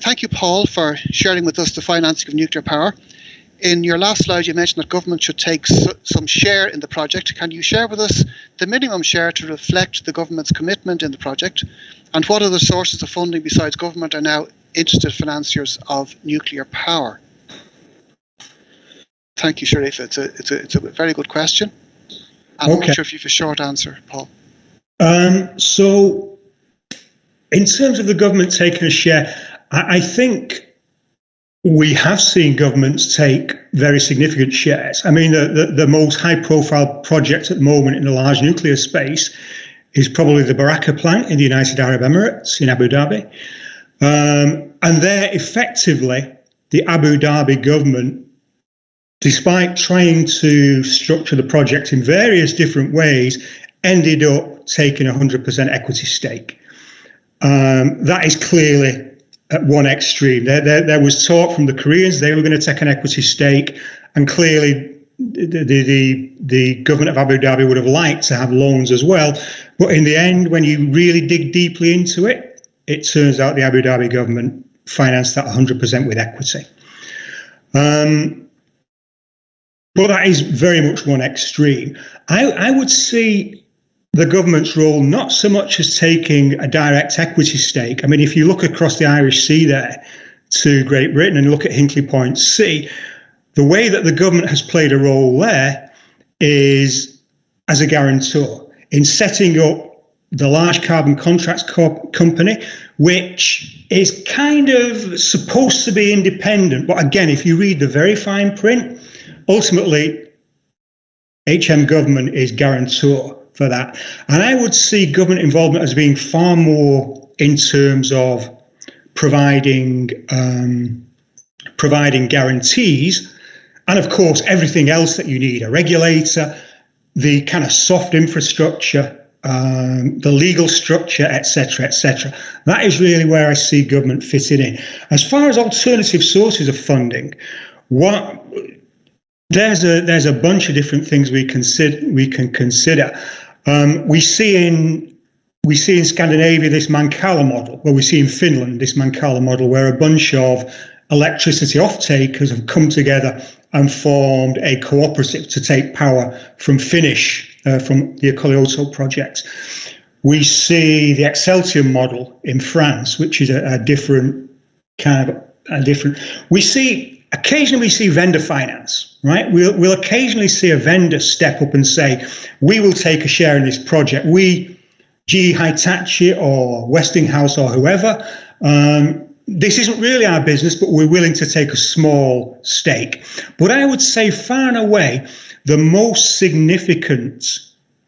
Thank you, Paul, for sharing with us the financing of nuclear power. In your last slide, you mentioned that government should take some share in the project. Can you share with us the minimum share to reflect the government's commitment in the project? And what other sources of funding besides government are now interested financiers of nuclear power? Thank you, Sharif. It's a very good question. I'm not sure if you have a short answer, Paul. So, in terms of the government taking a share, I think we have seen governments take very significant shares. I mean, the most high-profile project at the moment in the large nuclear space is probably the Barakah plant in the United Arab Emirates in Abu Dhabi. And there, effectively, the Abu Dhabi government, despite trying to structure the project in various different ways, ended up taking 100% equity stake. That is clearly at one extreme. There was talk from the Koreans they were going to take an equity stake, and clearly the government of Abu Dhabi would have liked to have loans as well. But in the end, when you really dig deeply into it, it turns out the Abu Dhabi government financed that 100% with equity. But that is very much one extreme. I would see the government's role not so much as taking a direct equity stake. I mean, if you look across the Irish Sea there to Great Britain and look at Hinkley Point C, the way that the government has played a role there is as a guarantor in setting up the large carbon contracts company, which is kind of supposed to be independent. But again, if you read the very fine print, ultimately, HM government is guarantor for that. And I would see government involvement as being far more in terms of providing providing guarantees, and of course everything else that you need, a regulator, the kind of soft infrastructure, the legal structure, etc., etc. That is really where I see government fitting in. As far as alternative sources of funding, there's a bunch of different things we can consider. We see in Scandinavia this 𝗪𝗂𝗪𝗏 model, where we see in Finland this 𝗪𝗂𝗪𝗏 model, where a bunch of electricity off-takers have come together and formed a cooperative to take power from from the 𝗂𝗪𝗏𝗃 project. We see the 𝗪𝗏𝗃 model in France, which is a different. Occasionally we see vendor finance, right? We'll occasionally see a vendor step up and say, we will take a share in this project. We, GE Hitachi or Westinghouse or whoever, this isn't really our business, but we're willing to take a small stake. But I would say far and away, the most significant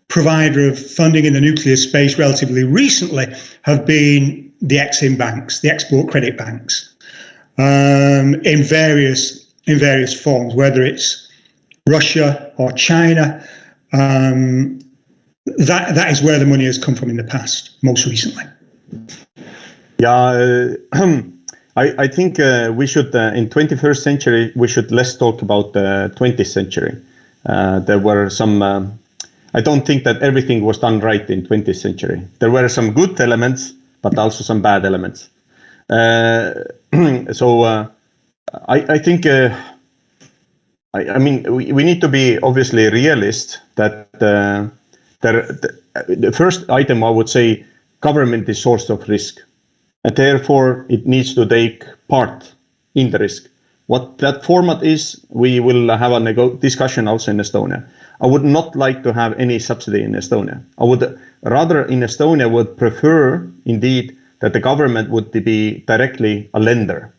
provider of funding in the nuclear space relatively recently have been the Exim banks, the export credit banks, in various forms, whether it's Russia or China. That is where the money has come from in the past, most recently. Yeah, I think we should, in 21st century, we should less talk about the 20th century. There were some, I don't think that everything was done right in 20th century. There were some good elements, but also some bad elements. So I think, I mean, we need to be obviously realist that the first item I would say, government is source of risk. And therefore, it needs to take part in the risk. What that format is, we will have a discussion also in Estonia. I would not like to have any subsidy in Estonia. I would rather in Estonia would prefer indeed that the government would be directly a lender.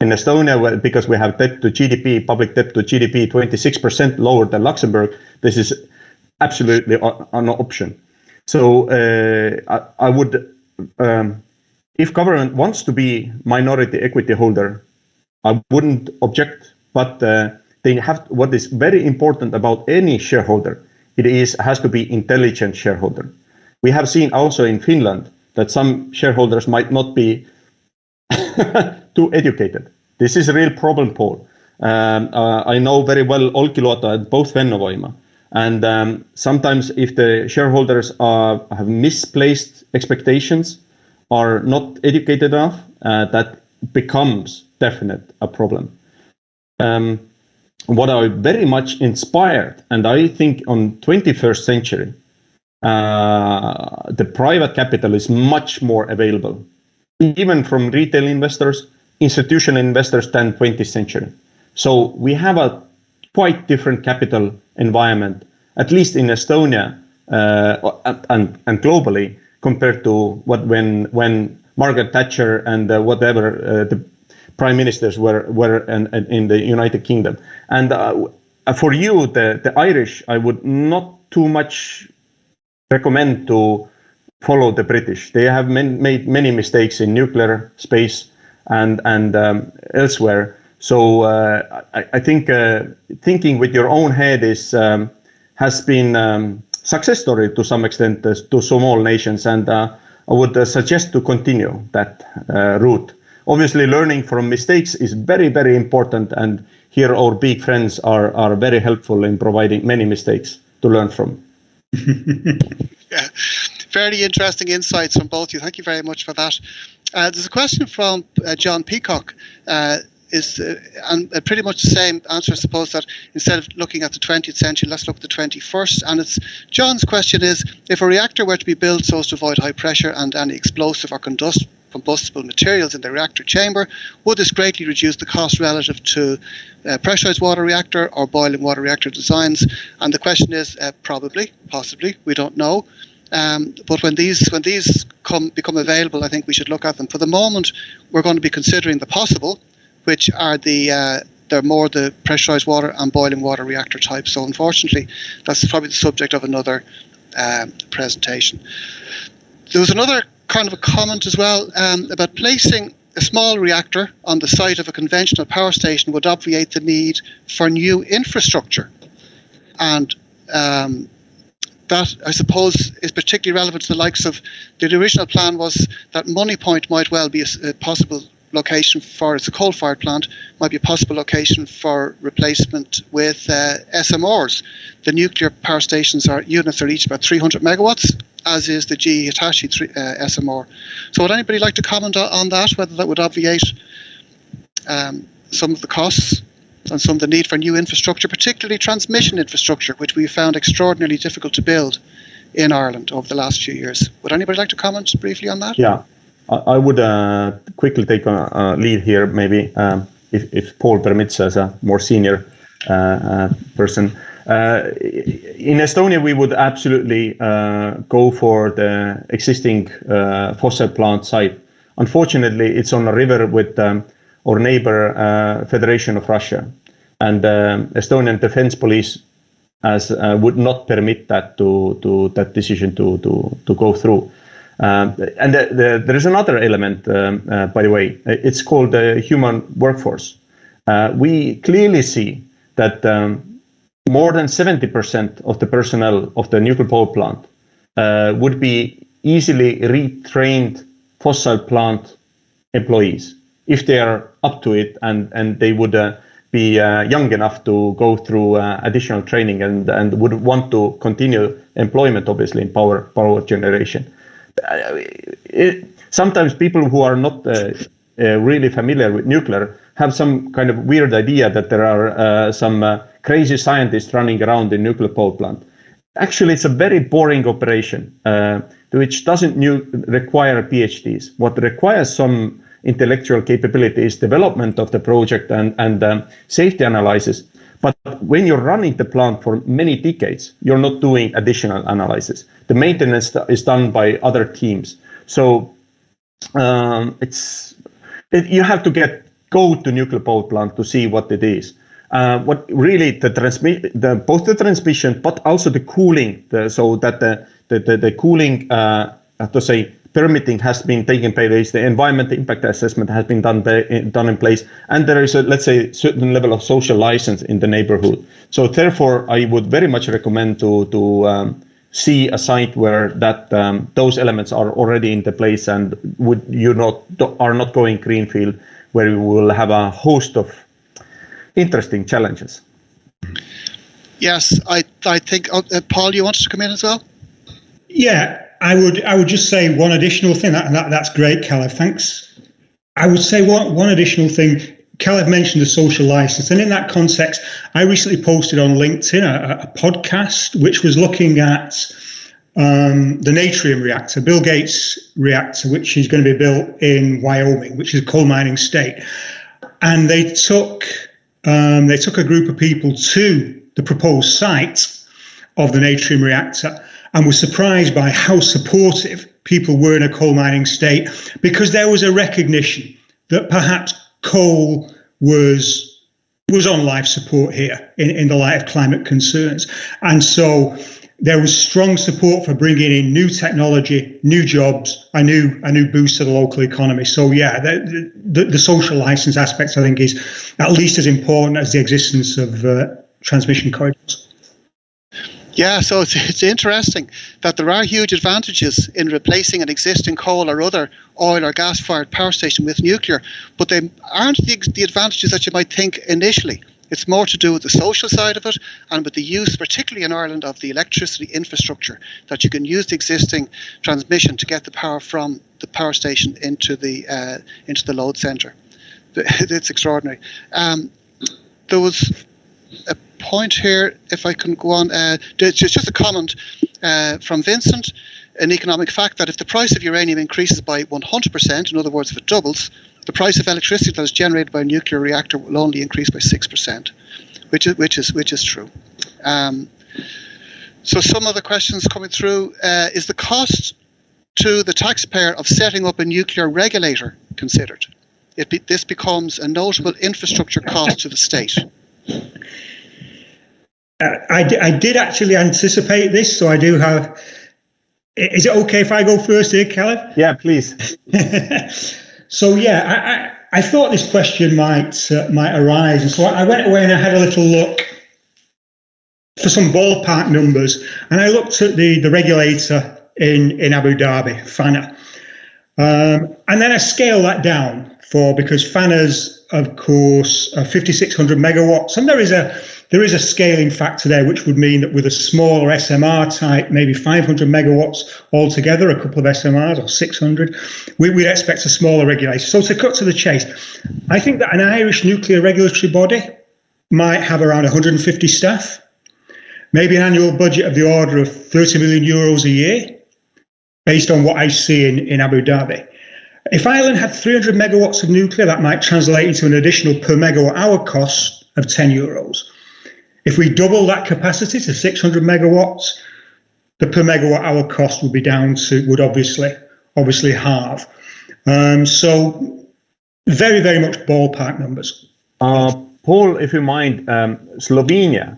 In Estonia, because we have debt to GDP, public debt to GDP 26% lower than Luxembourg, this is absolutely an option. So I would, if government wants to be minority equity holder, I wouldn't object, but they have, what is very important about any shareholder, has to be intelligent shareholder. We have seen also in Finland that some shareholders might not be too educated. This is a real problem, Paul. I know very well Olkiluoto and both Fennovoima. And sometimes if the shareholders have misplaced expectations, are not educated enough, that becomes definite a problem. What I very much inspired, and I think on 21st century, the private capital is much more available, even from retail investors, institutional investors than 20th century. So we have a quite different capital environment, at least in Estonia and globally, compared to when Margaret Thatcher and whatever the prime ministers were in the United Kingdom. And for you, the Irish, I would not too much recommend to follow the British. They have made many mistakes in nuclear space and elsewhere. So I think thinking with your own head has been success story to some extent to small nations, and I would suggest to continue that route. Obviously, learning from mistakes is very, very important, and here our big friends are very helpful in providing many mistakes to learn from. Yeah, very interesting insights from both of you. Thank you very much for that. There's a question from John Peacock. And pretty much the same answer, I suppose, that instead of looking at the 20th century, let's look at the 21st. And it's John's question is, if a reactor were to be built so as to avoid high pressure and any explosive or combustible materials in the reactor chamber, would this greatly reduce the cost relative to pressurized water reactor or boiling water reactor designs? And the question is, probably, possibly, we don't know. But when these become available, I think we should look at them. For the moment, we're going to be considering the possible, which are they're more the pressurized water and boiling water reactor type. So unfortunately, that's probably the subject of another presentation. There was another kind of a comment as well about placing a small reactor on the site of a conventional power station would obviate the need for new infrastructure. And that, I suppose, is particularly relevant to the likes of, the original plan was that Money Point might well be a possible location for, it's a coal-fired plant, might be a possible location for replacement with SMRs. The nuclear power stations units are each about 300 megawatts, as is the GE Hitachi SMR. So would anybody like to comment on that, whether that would obviate some of the costs and some of the need for new infrastructure, particularly transmission infrastructure, which we found extraordinarily difficult to build in Ireland over the last few years? Would anybody like to comment briefly on that? Yeah, I would quickly take a lead here, maybe, if Paul permits, as a more senior person. In Estonia, we would absolutely go for the existing fossil plant site. Unfortunately, it's on a river with our neighbor Federation of Russia, and Estonian Defense Police would not permit that that decision to go through. And there is another element, by the way. It's called the human workforce. We clearly see that more than 70% of the personnel of the nuclear power plant would be easily retrained fossil plant employees if they are up to it, and they would be young enough to go through additional training and would want to continue employment, obviously, in power generation. Sometimes people who are not really familiar with nuclear have some kind of weird idea that there are some crazy scientists running around in nuclear power plant. Actually, it's a very boring operation, which doesn't require PhDs. What requires some intellectual capability is development of the project and safety analysis. But when you're running the plant for many decades, you're not doing additional analysis. The maintenance is done by other teams. So you have to go to nuclear power plant to see what it is. What really both the transmission, but also the cooling, so that the cooling, permitting has been taken place, the environmental impact assessment has been done in place, and there is let's say, certain level of social license in the neighborhood. So therefore, I would very much recommend to see a site where those elements are already in the place, and are not going greenfield, where we will have a host of interesting challenges. Yes, I think, Paul, you wanted to come in as well? Yeah, I would just say one additional thing. That's great, Kálleb. Thanks. I would say one additional thing. Kálleb mentioned the social license, and in that context, I recently posted on LinkedIn a podcast which was looking at the natrium reactor, Bill Gates' reactor, which is going to be built in Wyoming, which is a coal mining state. And they took a group of people to the proposed site of the natrium reactor, and was surprised by how supportive people were in a coal mining state, because there was a recognition that perhaps coal was on life support here in the light of climate concerns. And so there was strong support for bringing in new technology, new jobs, a new boost to the local economy. So yeah, the social license aspect, I think, is at least as important as the existence of transmission corridors. Yeah, so it's interesting that there are huge advantages in replacing an existing coal or other oil or gas-fired power station with nuclear, but they aren't the advantages that you might think initially. It's more to do with the social side of it, and with the use, particularly in Ireland, of the electricity infrastructure, that you can use the existing transmission to get the power from the power station into the load centre. It's extraordinary. There was a point here, if I can go on, it's just a comment from Vincent, an economic fact, that if the price of uranium increases by 100%, in other words, if it doubles, the price of electricity that is generated by a nuclear reactor will only increase by 6%, which is true. So some other questions coming through. Is the cost to the taxpayer of setting up a nuclear regulator considered? This becomes a notable infrastructure cost to the state. I did actually anticipate this, so I do have. Is it okay if I go first here, Kálleb? Yeah, please. So yeah, I thought this question might arise, and so I went away and I had a little look for some ballpark numbers, and I looked at the regulator in Abu Dhabi, FANA, and then I scaled that down because FANA's, of course, 5,600 megawatts, and there is a scaling factor there, which would mean that with a smaller SMR type, maybe 500 megawatts altogether, a couple of SMRs or 600, we'd expect a smaller regulator. So to cut to the chase, I think that an Irish nuclear regulatory body might have around 150 staff, maybe an annual budget of the order of 30 million euros a year, based on what I see in Abu Dhabi. If Ireland had 300 megawatts of nuclear, that might translate into an additional per megawatt hour cost of 10 euros. If we double that capacity to 600 megawatts, the per megawatt hour cost would obviously halve. So very, very much ballpark numbers. Paul, if you mind, Slovenia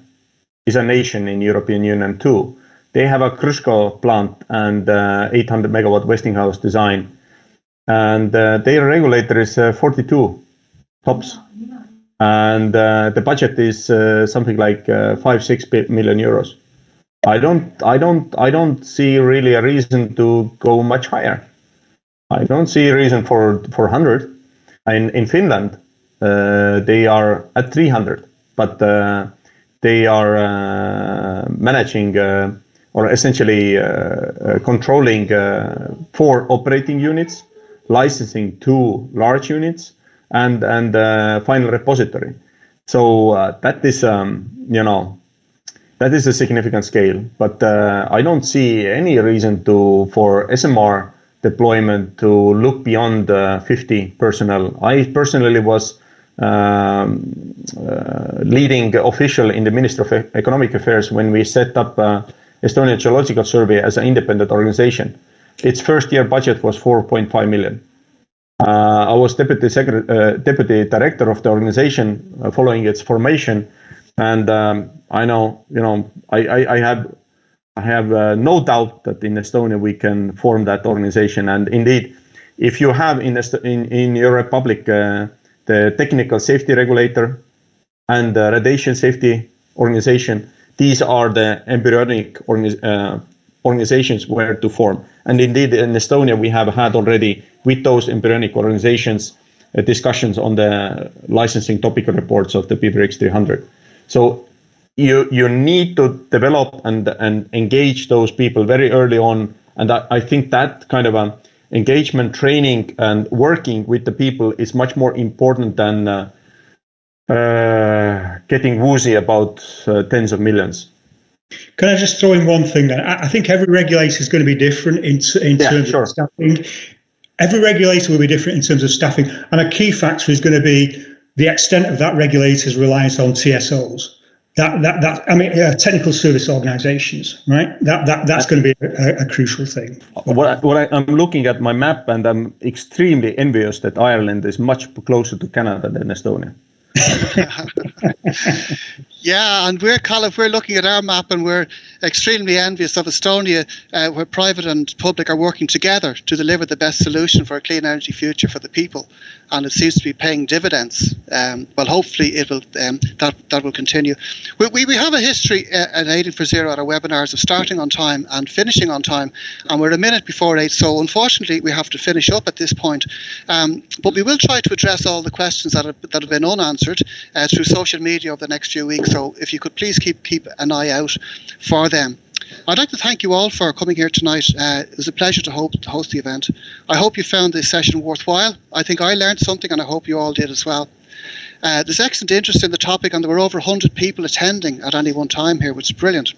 is a nation in European Union too. They have a Krško plant and 800 megawatt Westinghouse design. And their regulator is 42 tops. And the budget is something like 5-6 million euros. I don't see really a reason to go much higher. I don't see a reason for 100. In Finland, they are at 300, but they are managing or essentially controlling 4 operating units, licensing 2 large units, and final repository. So that is that is a significant scale. But I don't see any reason for SMR deployment to look beyond 50 personnel. I personally was leading official in the Ministry of Economic Affairs when we set up Estonian Geological Survey as an independent organization. Its first year budget was 4.5 million. I was deputy director of the organization following its formation, and I have no doubt that in Estonia we can form that organization. And indeed, if you have in your republic the technical safety regulator and the radiation safety organization, these are the embryonic organizations where to form. And indeed, in Estonia, we have had already with those embryonic organizations discussions on the licensing topical reports of the PBRX 300. So you need to develop and engage those people very early on. And I think that kind of engagement, training, and working with the people is much more important than getting woozy about tens of millions. Can I just throw in one thing then? I think every regulator is going to be different in terms of staffing. Every regulator will be different in terms of staffing. And a key factor is going to be the extent of that regulator's reliance on TSOs. Technical service organizations, right? That's going to be a crucial thing. I'm looking at my map, and I'm extremely envious that Ireland is much closer to Canada than Estonia. Yeah, and we're looking at our map, and we're extremely envious of Estonia, where private and public are working together to deliver the best solution for a clean energy future for the people, and it seems to be paying dividends. Well, hopefully it will. That will continue. We have a history at 8:40 at our webinars of starting on time and finishing on time, and we're a minute before 8. So unfortunately, we have to finish up at this point. But we will try to address all the questions that have been unanswered through social media over the next few weeks. So if you could please keep an eye out for them. I'd like to thank you all for coming here tonight. It was a pleasure to host the event. I hope you found this session worthwhile. I think I learned something, and I hope you all did as well. There's excellent interest in the topic, and there were over 100 people attending at any one time here, which is brilliant.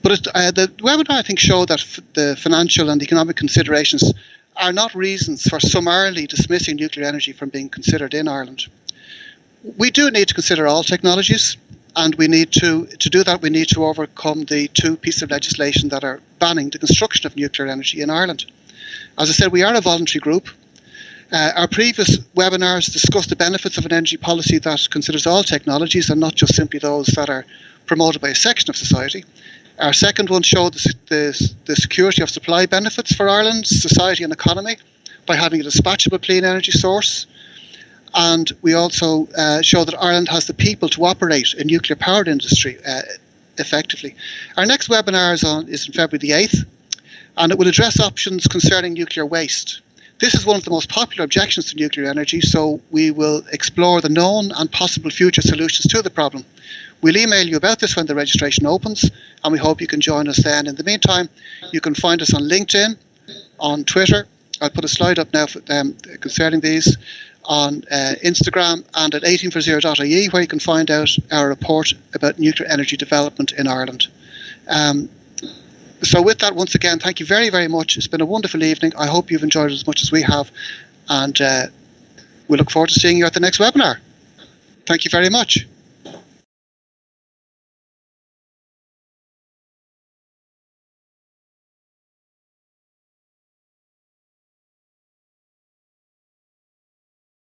But the webinar, I think, showed that the financial and economic considerations are not reasons for summarily dismissing nuclear energy from being considered in Ireland. We do need to consider all technologies, and we need to do that, we need to overcome the 2 pieces of legislation that are banning the construction of nuclear energy in Ireland. As I said, we are a voluntary group. Our previous webinars discussed the benefits of an energy policy that considers all technologies and not just simply those that are promoted by a section of society. Our second one showed the security of supply benefits for Ireland's society and economy, by having a dispatchable clean energy source. And we also show that Ireland has the people to operate a nuclear powered industry effectively. Our next webinar is on February the 8th, and it will address options concerning nuclear waste. This is one of the most popular objections to nuclear energy, so we will explore the known and possible future solutions to the problem. We'll email you about this when the registration opens, and we hope you can join us then. In the meantime, you can find us on LinkedIn, on Twitter. I'll put a slide up now concerning these, on Instagram, and at 1840.ie, where you can find out our report about nuclear energy development in Ireland. So with that, once again, thank you very, very much. It's been a wonderful evening. I hope you've enjoyed it as much as we have, and we look forward to seeing you at the next webinar. Thank you very much.